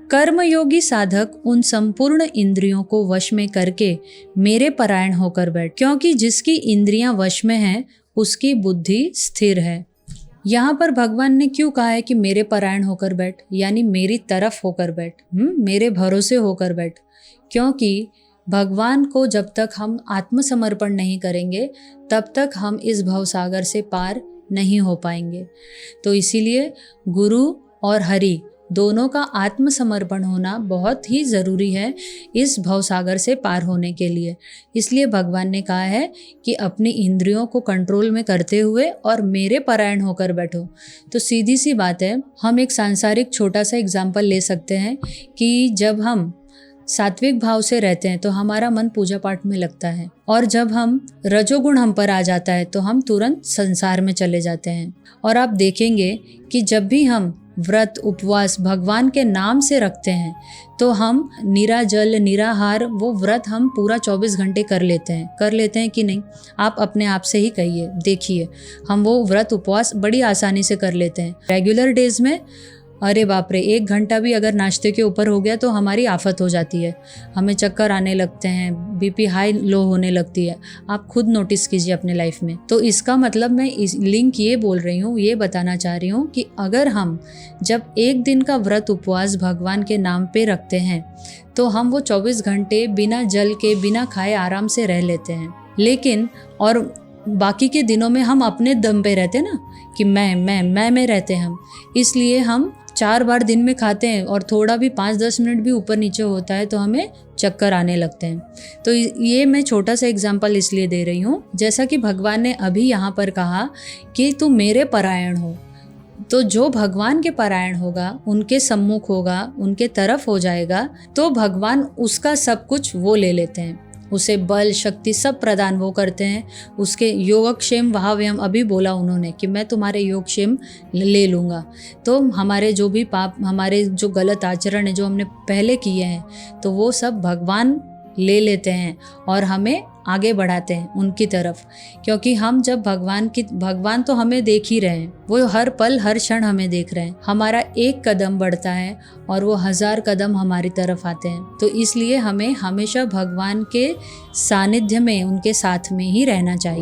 कर्मयोगी साधक उन संपूर्ण इंद्रियों को वश में करके मेरे परायण होकर बैठ, क्योंकि जिसकी इंद्रियां वश में हैं उसकी बुद्धि स्थिर है। यहाँ पर भगवान ने क्यों कहा है कि मेरे परायण होकर बैठ, यानी मेरी तरफ होकर बैठ, मेरे भरोसे होकर बैठ? क्योंकि भगवान को जब तक हम आत्मसमर्पण नहीं करेंगे तब तक हम इस भवसागर से पार नहीं हो पाएंगे। तो इसीलिए गुरु और हरि दोनों का आत्मसमर्पण होना बहुत ही ज़रूरी है इस भवसागर से पार होने के लिए। इसलिए भगवान ने कहा है कि अपनी इंद्रियों को कंट्रोल में करते हुए और मेरे परायण होकर बैठो। तो सीधी सी बात है, हम एक सांसारिक छोटा सा एग्जाम्पल ले सकते हैं कि जब हम सात्विक भाव से रहते हैं तो हमारा मन पूजा पाठ में लगता है, और जब हम रजोगुण हम पर आ जाता है तो हम तुरंत संसार में चले जाते हैं। और आप देखेंगे कि जब भी हम व्रत उपवास भगवान के नाम से रखते हैं तो हम निराजल निराहार वो व्रत हम पूरा 24 घंटे कर लेते हैं कि नहीं? आप अपने आप से ही कहिए, देखिए, हम वो व्रत उपवास बड़ी आसानी से कर लेते हैं। रेगुलर डेज में अरे बाप रे, 1 घंटा भी अगर नाश्ते के ऊपर हो गया तो हमारी आफत हो जाती है, हमें चक्कर आने लगते हैं, बीपी हाई लो होने लगती है। आप खुद नोटिस कीजिए अपने लाइफ में। तो इसका मतलब मैं इस लिंक ये बोल रही हूँ, ये बताना चाह रही हूँ कि अगर हम जब 1 दिन का व्रत उपवास भगवान के नाम पे रखते हैं तो हम वो 24 घंटे बिना जल के बिना खाए आराम से रह लेते हैं। लेकिन और बाकी के दिनों में हम अपने दम पे रहते हैं ना, कि मैं में रहते हैं हम, इसलिए हम 4 बार दिन में खाते हैं और थोड़ा भी 5-10 मिनट भी ऊपर नीचे होता है तो हमें चक्कर आने लगते हैं। तो ये मैं छोटा सा एग्जाम्पल इसलिए दे रही हूँ, जैसा कि भगवान ने अभी यहाँ पर कहा कि तू मेरे परायण हो। तो जो भगवान के परायण होगा, उनके सम्मुख होगा, उनके तरफ हो जाएगा, तो भगवान उसका सब कुछ वो ले लेते हैं, उसे बल शक्ति सब प्रदान वो करते हैं। उसके योगक्षेम वहाव्यम अभी बोला उन्होंने कि मैं तुम्हारे योगक्षेम ले लूँगा। तो हमारे जो भी पाप, हमारे जो गलत आचरण है जो हमने पहले किए हैं, तो वो सब भगवान ले लेते हैं और हमें आगे बढ़ाते हैं उनकी तरफ। क्योंकि हम जब भगवान तो हमें देख ही रहे हैं, वो हर पल हर क्षण हमें देख रहे हैं। हमारा 1 कदम बढ़ता है और वो 1000 कदम हमारी तरफ आते हैं। तो इसलिए हमें हमेशा भगवान के सानिध्य में, उनके साथ में ही रहना चाहिए।